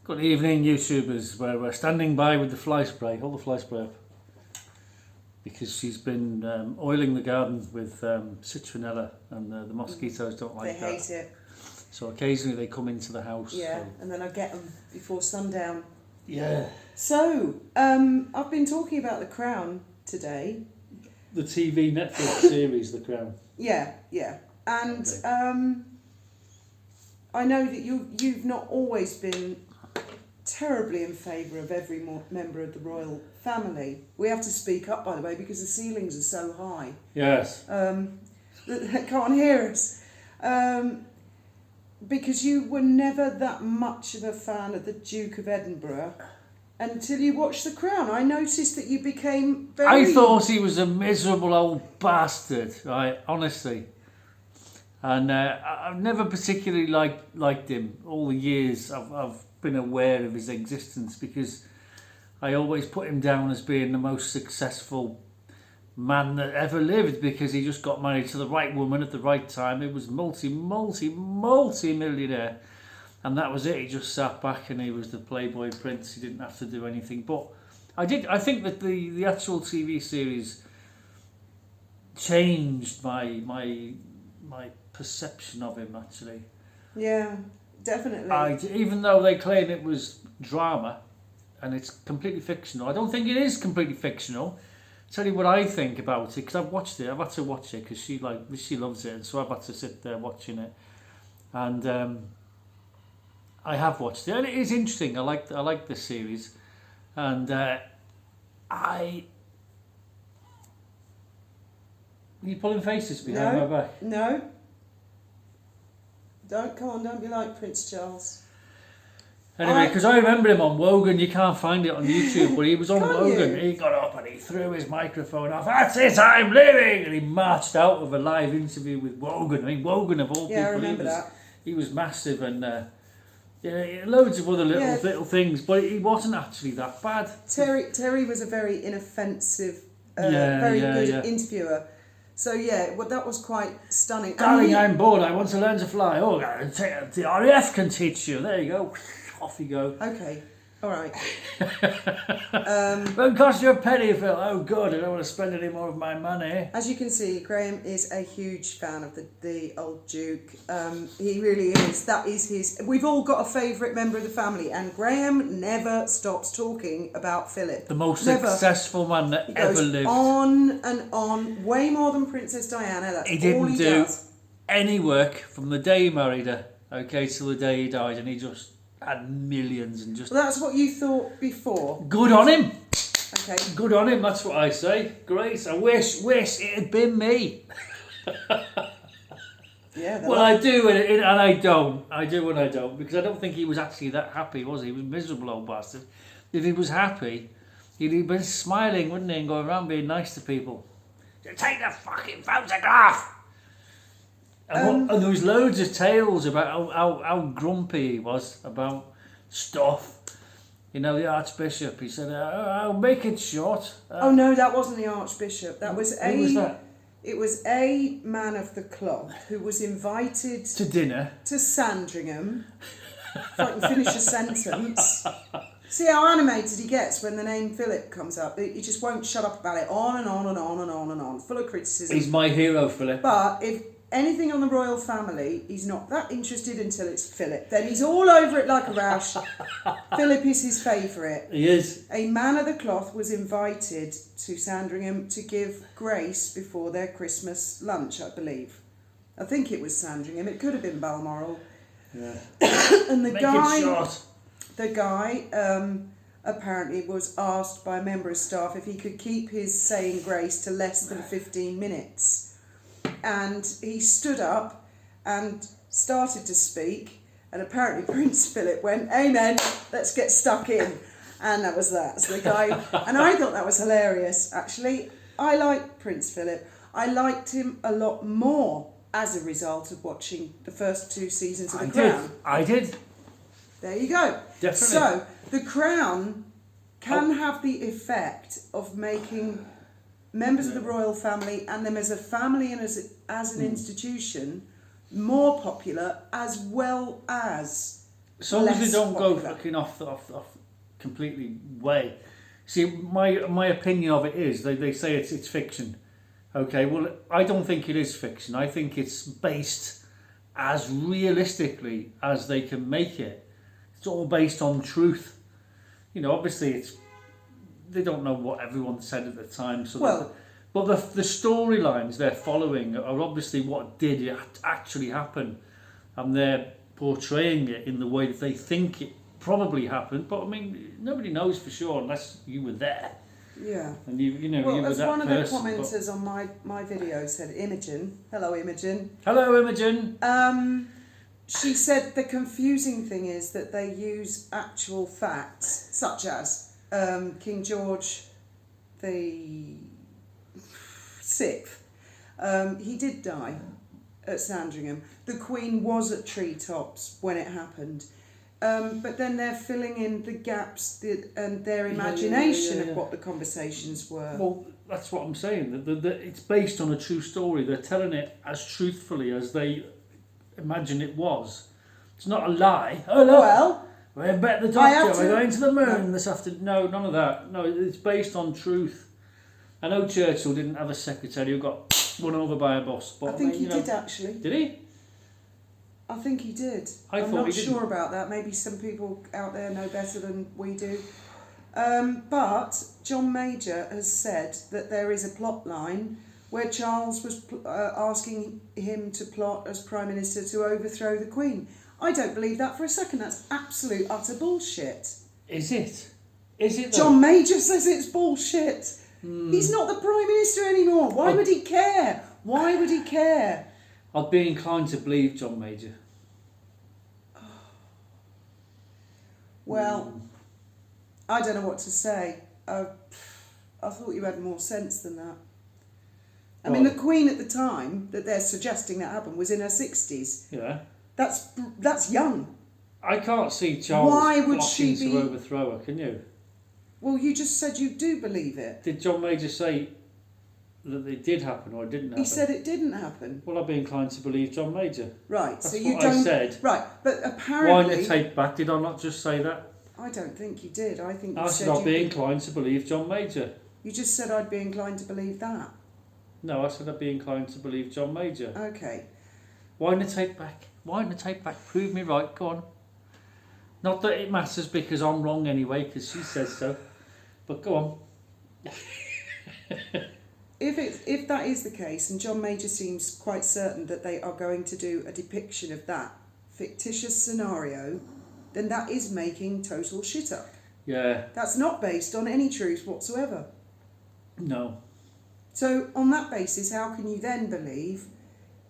Good evening, YouTubers. We're standing by with the fly spray. Hold the fly spray up. Because she's been oiling the garden with citronella, and the mosquitoes don't like that. They hate it. So occasionally they come into the house. Yeah, so. and then I get them before sundown. Yeah. So, I've been talking about The Crown today. The TV Netflix series, The Crown. Yeah. And Okay. I know that you've not always been terribly in favour of every member of the royal family. We have to speak up, by the way, because the ceilings are so high. Yes. They can't hear us. Because you were never that much of a fan of the Duke of Edinburgh until you watched The Crown. I noticed that you became very... I thought he was a miserable old bastard, right? Honestly. And I've never particularly liked him all the years I've been aware of his existence, because I always put him down as being the most successful man that ever lived, because he just got married to the right woman at the right time. He was multi-millionaire, and that was it. He just sat back and he was the Playboy Prince. He didn't have to do anything. But I think that the actual TV series changed my perception of him, actually. Yeah, definitely. Even though they claim it was drama and it's completely fictional, I don't think it is completely fictional. Tell you what I think about it, because I've watched it. I've had to watch it because she loves it, and so I've had to sit there watching it. And I have watched it, and it is interesting. I like this series, and Are you pulling faces behind my back? No. Don't be like Prince Charles. Anyway, because I remember him on Wogan. You can't find it on YouTube, but he was on Can't Wogan. you? He got up and he threw his microphone off. That's it, I'm leaving! And he marched out of a live interview with Wogan. I mean, Wogan of all people. Yeah, I remember that. He was massive, and loads of other little things, but he wasn't actually that bad. Terry was a very inoffensive, very good interviewer. So that was quite stunning. Darling, I'm bored. I want to learn to fly. Oh, the RAF can teach you. There you go. Off you go. Okay, all right. Won't cost you a penny, Phil. Oh, good. I don't want to spend any more of my money. As you can see, Graham is a huge fan of the old Duke. He really is. That is his... We've all got a favourite member of the family, and Graham never stops talking about Philip. The most successful man that ever lived. On and on, way more than Princess Diana. That's he didn't all he do does. any work from the day he married her, okay, till the day he died, and he just had millions and just... Well, that's what you thought before. Good on him. Okay. Good on him, that's what I say. Great. I wish it had been me. Yeah. Well, I do, and I don't. I do and I don't, because I don't think he was actually that happy, was he? He was a miserable old bastard. If he was happy, he'd have been smiling, wouldn't he, and going around being nice to people. Take the fucking photograph! And there was loads of tales about how grumpy he was about stuff. You know, the Archbishop, he said, I'll make it short. Oh no, that wasn't the Archbishop. That was Who was that? It was a man of the cloth who was invited To dinner. to Sandringham. If I can finish a sentence. See how animated he gets when the name Philip comes up. He just won't shut up about it. On and on and on and on and on. Full of criticism. He's my hero, Philip. But if anything on the royal family, he's not that interested until it's Philip. Then he's all over it like a rash. Philip is his favourite. He is. A man of the cloth was invited to Sandringham to give grace before their Christmas lunch, I believe. I think it was Sandringham. It could have been Balmoral. Yeah. And Make it short. the guy apparently was asked by a member of staff if he could keep his saying grace to less than 15 minutes. And he stood up and started to speak, and apparently Prince Philip went, "Amen, let's get stuck in." And that was that. So the guy, and I thought that was hilarious, actually. I like Prince Philip. I liked him a lot more as a result of watching the first 2 seasons of The Crown. I did. There you go. Definitely. So, The Crown can have the effect of making members of the royal family and them as a family and as an institution more popular, as well as as long as we less don't go popular. fucking off completely way. See, my opinion of it is they say it's fiction. Okay, well, I don't think it is fiction. I think it's based as realistically as they can make it. It's all based on truth. You know, obviously they don't know what everyone said at the time. So Well, but the storylines they're following are obviously what did actually happen, and they're portraying it in the way that they think it probably happened. But I mean, nobody knows for sure unless you were there. yeah. And you know, Well, you were as that one of the person, commenters on my video said, Imogen, hello Imogen, hello, Imogen. she said the confusing thing is that they use actual facts, such as King George the Sixth. He did die at Sandringham. The Queen was at Treetops when it happened. But then they're filling in the gaps and their imagination of what the conversations were. Well, that's what I'm saying. That it's based on a true story. They're telling it as truthfully as they imagine it was. It's not a lie. Oh, look, Well, we're bet the doctor. We're going to the moon this afternoon. No, none of that. No, it's based on truth. I know Churchill didn't have a secretary who got run over by a bus. But I think mean, he did actually. Did he? I think he did. I I'm thought not he didn't. sure about that. Maybe some people out there know better than we do. But John Major has said that there is a plot line where Charles was asking him to plot as Prime Minister to overthrow the Queen. I don't believe that for a second. That's absolute utter bullshit. Is it? Is it? John Major says it's bullshit. He's not the Prime Minister anymore. Why would he care? Why would he care? I'd be inclined to believe John Major. Well, I don't know what to say. I thought you had more sense than that. I mean, the Queen at the time that they're suggesting that happened was in her 60s. Yeah. That's young. I can't see Charles Why would she plotting be- to overthrow her, can you? Well, you just said you do believe it. Did John Major say that it did happen or it didn't happen? He said it didn't happen. Well, I'd be inclined to believe John Major. Right, That's so you what don't... I said. Right, but Wind apparently... the tape back. Did I not just say that? I don't think you did. I think you I said said I'd be you... inclined to believe John Major. You just said I'd be inclined to believe that. No, I said I'd be inclined to believe John Major. Okay. Wind the tape back. Wind the tape back. Prove me right. Go on. Not that it matters because I'm wrong anyway, because she says so. But go on. If that is the case, and John Major seems quite certain that they are going to do a depiction of that fictitious scenario, then that is making total shit up. Yeah. That's not based on any truth whatsoever. No. So on that basis, how can you then believe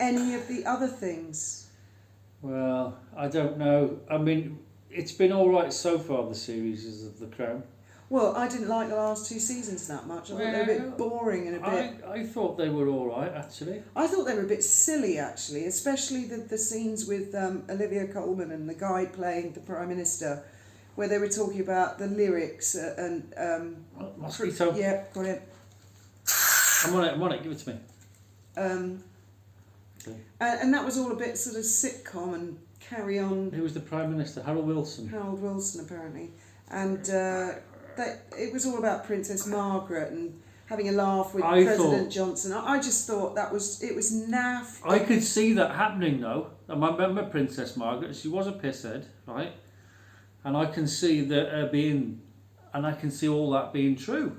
any of the other things? Well, I don't know. I mean, it's been all right so far, the series of The Crown. Well, I didn't like the last two seasons that much. I thought they were a bit boring and a bit... I thought they were all right, actually. I thought they were a bit silly, actually, especially the scenes with Olivia Colman and the guy playing the Prime Minister, where they were talking about the lyrics and... Mosquito. Yeah, got it. I'm on it, give it to me. Okay. And that was all a bit sort of sitcom and carry on. Who was the Prime Minister? Harold Wilson. Harold Wilson, apparently. And it was all about Princess Margaret and having a laugh with President Johnson. I just thought it was naff. I could see that happening, though. I remember Princess Margaret. She was a pisshead, right? And I can see that and I can see all that being true.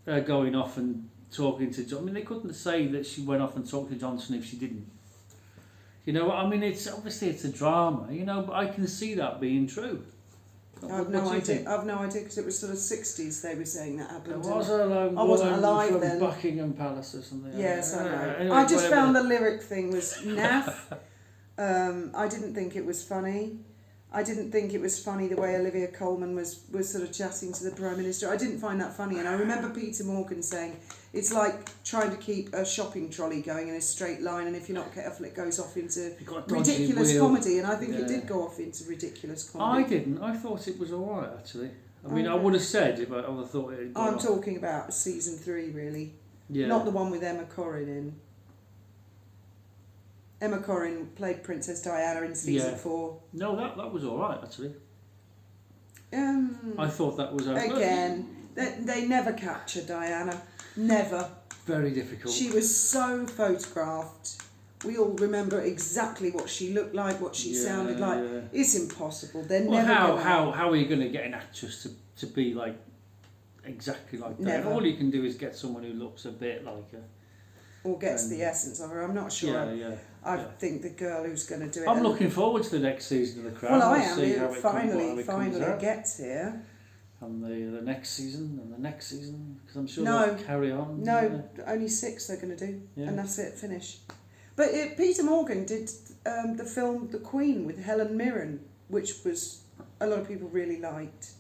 Going off and talking to John. I mean, they couldn't say that she went off and talked to Johnson if she didn't. You know, I mean, it's a drama, you know, but I can see that being true. I've no idea because it was sort of 60s they were saying that happened. There was a I wasn't alive from then. Buckingham Palace or something. Yes, I know. Anyway, I just whatever. found the lyric thing was naff. I didn't think it was funny. I didn't think it was funny the way Olivia Colman was sort of chatting to the Prime Minister. I didn't find that funny. And I remember Peter Morgan saying, it's like trying to keep a shopping trolley going in a straight line, and if you're not careful, it goes off into ridiculous comedy. And I think it did go off into ridiculous comedy. I didn't. I thought it was all right, actually. I mean, I would have said if I would have thought it had gone I'm off. talking about season 3, really. Yeah. Not the one with Emma Corrin in. Emma Corrin played Princess Diana in season 4. No, that was all right actually. Um, I thought that was again, they never capture Diana. Never. very difficult. She was so photographed. We all remember exactly what she looked like, what she sounded like. Yeah. It's impossible. They're Well, never gonna... how are you going to get an actress to be like exactly like that? Never. All you can do is get someone who looks a bit like her. Or gets the essence of her. I'm not sure. I think the girl who's going to do it... I'm looking forward to the next season of The Crown. Well, I We'll am. see how It it finally comes out. gets here. And the next season, and the next season, because I'm sure No. they'll carry on. No, only 6 they're going to do. Yeah. And that's it, finish. But Peter Morgan did the film The Queen with Helen Mirren, which was a lot of people really liked.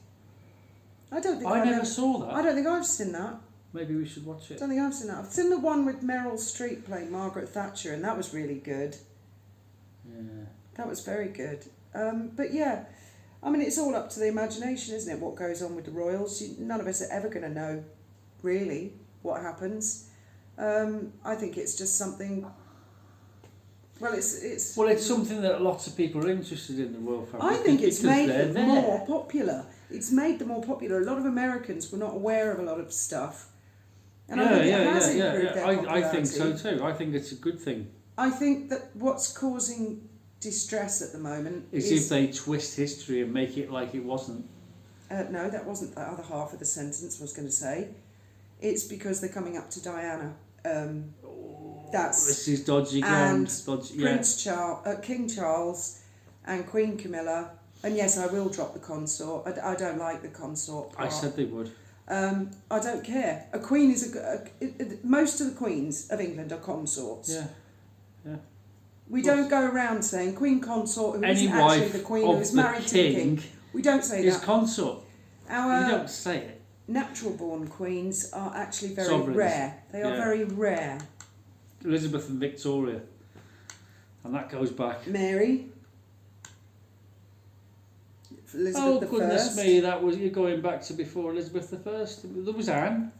I don't think I never saw that. I don't think I've seen that. Maybe we should watch I it. don't think I've seen that. I've seen the one with Meryl Streep playing Margaret Thatcher, and that was really good. Yeah. That was very good. But yeah, I mean, it's all up to the imagination, isn't it? What goes on with the royals? None of us are ever going to know, really, what happens. I think it's just something. Well, it's something that lots of people are interested in, the royal family. I think it's made them there. more popular. It's made them more popular. A lot of Americans were not aware of a lot of stuff. And I think it has improved their popularity. I think so too. I think it's a good thing. I think that what's causing distress at the moment is if they twist history and make it like it wasn't. No, that wasn't the other half of the sentence I was going to say. It's because they're coming up to Diana. This is dodgy ground. And King Charles and Queen Camilla. And yes, I will drop the consort. I don't like the consort part. I said they would. I don't care. A queen is most of the queens of England are consorts. Yeah. We don't go around saying Queen Consort, who Any isn't actually wife the Queen, of who is the married to the King. We don't say is that. consort. You Our don't say it. natural-born queens are actually very Sovereigns. rare. They are very rare. Elizabeth and Victoria. And that goes back. Mary. Elizabeth the goodness First. me, you're going back to before Elizabeth the First. There was Anne.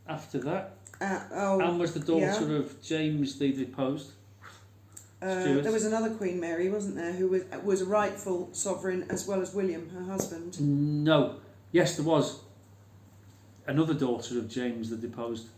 After that. Anne was the daughter of James the Deposed. There was another Queen Mary, wasn't there, who was a rightful sovereign as well as William, her husband. No. Yes, there was. Another daughter of James the Deposed.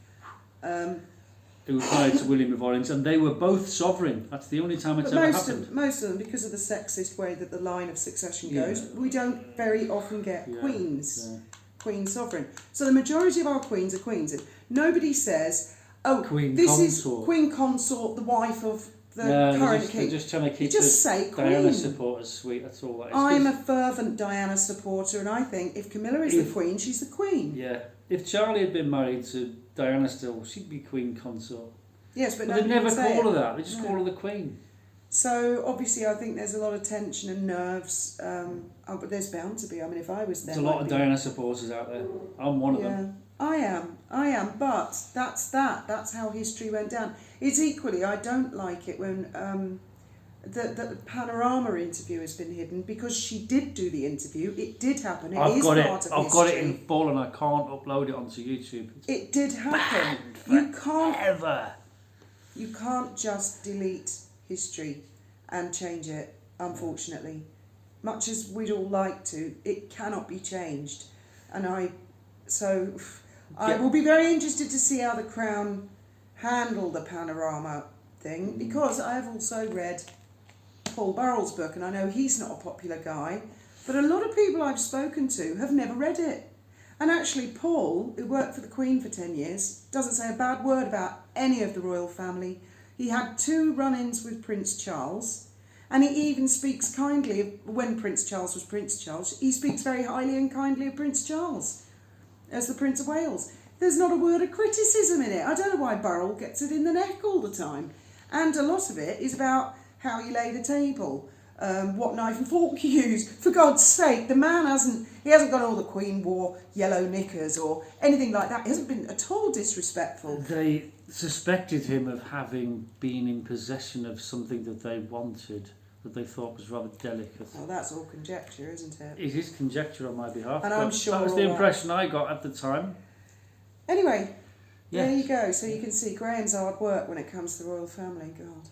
Who was married to William of Orange, and they were both sovereign. That's the only time it's ever happened. Most of them, because of the sexist way that the line of succession goes, we don't very often get queens. Yeah. Queen sovereign. So the majority of our queens are queens. Nobody says, Queen this consort. is Queen Consort, the wife of the current king. They're just trying to keep say Diana Queen. supporters sweet, that's all that is. I'm a fervent Diana supporter, and I think if Camilla is the Queen, she's the Queen. Yeah. If Charlie had been married to Diana still, she'd be Queen Consort. Yes, but they never call her that. They just call her the Queen. So obviously, I think there's a lot of tension and nerves. But there's bound to be. I mean, if I was there, there's a lot of Diana supporters out there. I'm one of them. I am. But that's that. That's how history went down. It's equally. I don't like it when the Panorama interview has been hidden, because she did do the interview. It did happen. I've got it in full, and I can't upload it onto YouTube. It did happen. You can't just delete history and change it, unfortunately. Much as we'd all like to, it cannot be changed. And I will be very interested to see how the Crown handle the Panorama thing, because I have also read Paul Burrell's book, and I know he's not a popular guy, but a lot of people I've spoken to have never read it. And actually, Paul, who worked for the Queen for 10 years, doesn't say a bad word about any of the royal family. He had 2 run-ins with Prince Charles, and he even speaks kindly of, when Prince Charles was Prince Charles, he speaks very highly and kindly of Prince Charles as the Prince of Wales. There's not a word of criticism in it. I don't know why Burrell gets it in the neck all the time. And a lot of it is about how you lay the table, what knife and fork you use. For God's sake, the man hasn't got all the Queen wore yellow knickers or anything like that. He hasn't been at all disrespectful. They suspected him of having been in possession of something that they wanted, that they thought was rather delicate. Well, that's all conjecture, isn't it? It is conjecture on my behalf. And I'm sure that was the impression I got at the time. Anyway, there you go. So you can see Graham's hard work when it comes to the royal family. God.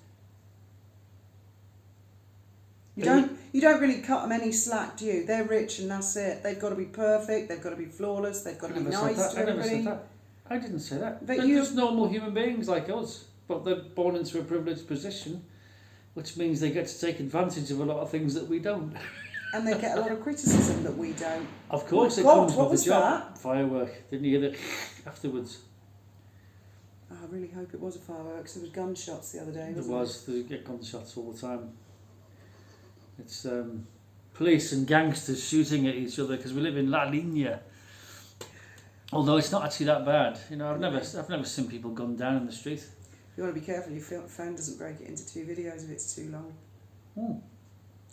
You don't really cut them any slack, do you? They're rich and that's it. They've got to be perfect. They've got to be flawless. They've got to be nice to I never everybody. said that. I didn't say that. But They're you- just normal human beings like us, but they're born into a privileged position, which means they get to take advantage of a lot of things that we don't. And they get a lot of criticism that we don't. Of course, My it God, comes what with was the job. that? Firework. Didn't you hear that afterwards? Oh, I really hope it was a fireworks. There was gunshots the other day. There Wasn't was. They get gunshots all the time. It's police and gangsters shooting at each other because we live in La Linea. Although it's not actually that bad. You know, I've never seen people gunned down in the street. You want to be careful your phone doesn't break it into 2 videos if it's too long. Hmm.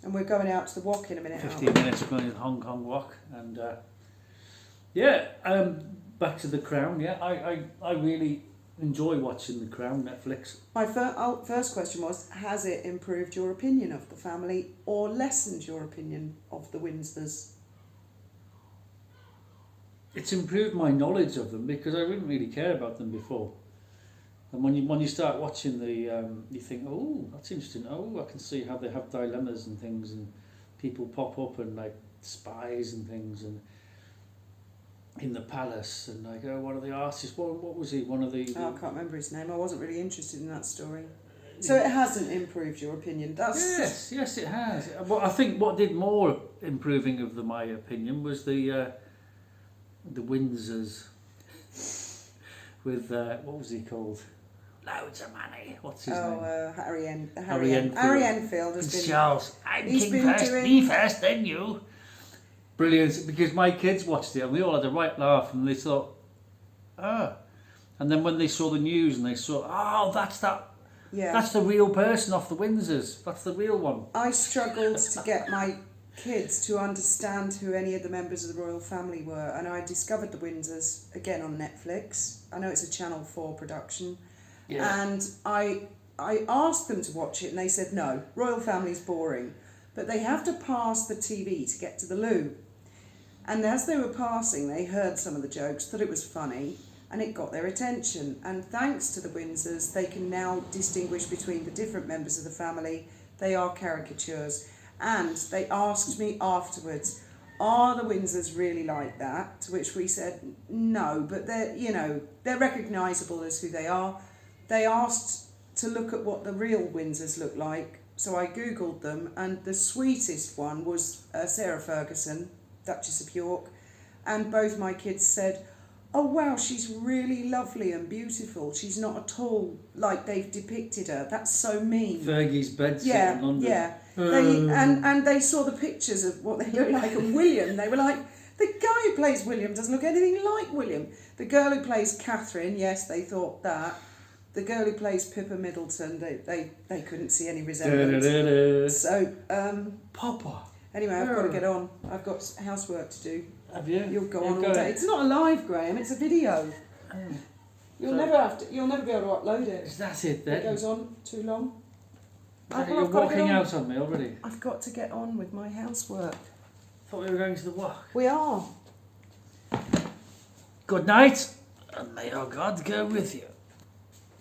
And we're going out to the walk in a minute. 15 minutes going to the Hong Kong walk, and back to The Crown. Yeah, I really enjoy watching The Crown, Netflix. My first question was, has it improved your opinion of the family or lessened your opinion of the Windsors? It's improved my knowledge of them because I didn't really care about them before. And when you start watching you think, oh, that's interesting. Oh, I can see how they have dilemmas and things, and people pop up and like spies and things, and in the palace, and like, oh, one of the artists. What was he? One of the. Oh, I can't remember his name. I wasn't really interested in that story. So it hasn't improved your opinion. That's Yes, it has. But I think what did more improving of my opinion was the Windsors with what was he called? Loads of money. What's his name? Harry Harry Enfield. Harry Enfield has Prince been. Charles. I'm he's king been first, doing- me first, then you. Brilliant, because my kids watched it and we all had a right laugh and they thought, and then when they saw the news and they saw, oh, that's the real person off the Windsors. That's the real one. I struggled to get my kids to understand who any of the members of the royal family were, and I discovered the Windsors again on Netflix. I know it's a Channel 4 production, and I asked them to watch it and they said no, royal family's boring, but they have to pass the TV to get to the loo. And as they were passing, they heard some of the jokes, thought it was funny, and it got their attention. And thanks to the Windsors, they can now distinguish between the different members of the family. They are caricatures. And they asked me afterwards, are the Windsors really like that? To which we said, no, but they're recognisable as who they are. They asked to look at what the real Windsors look like, so I Googled them, and the sweetest one was Sarah Ferguson, Duchess of York, and both my kids said, oh wow, she's really lovely and beautiful. She's not at all like they've depicted her. That's so mean. Fergie's bedsit in London. Yeah. And they saw the pictures of what they look like, and William, they were like, the guy who plays William doesn't look anything like William. The girl who plays Catherine, yes, they thought that. The girl who plays Pippa Middleton, they couldn't see any resemblance. So, Papa. Anyway, I've got to get on. I've got housework to do. Have you? You'll go on all day. It's not a live, Graham. It's a video. You'll never be able to upload it. That's it then. It goes on too long. You're walking out on me already. I've got to get on with my housework. Thought we were going to the walk. We are. Good night, and may our God go with you.